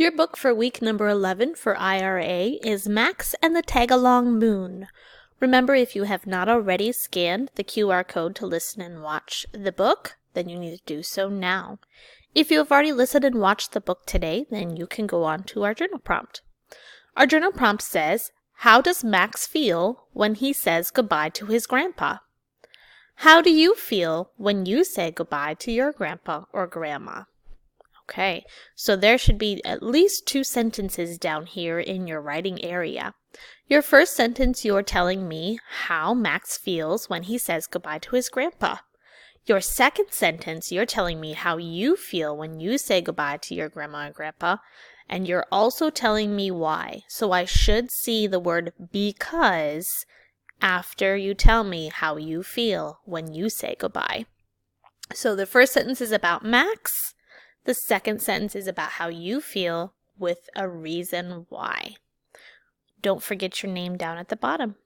Your book for week number 11 for IRA is Max and the Tag-Along Moon. Remember, if you have not already scanned the QR code to listen and watch the book, then you need to do so now. If you have already listened and watched the book today, then you can go on to our journal prompt. Our journal prompt says, how does Max feel when he says goodbye to his grandpa? How do you feel when you say goodbye to your grandpa or grandma? Okay, so there should be at least 2 sentences down here in your writing area. Your first sentence, you're telling me how Max feels when he says goodbye to his grandpa. Your second sentence, you're telling me how you feel when you say goodbye to your grandma and grandpa, and you're also telling me why. So I should see the word because after you tell me how you feel when you say goodbye. So the first sentence is about Max. The second sentence is about how you feel with a reason why. Don't forget your name down at the bottom.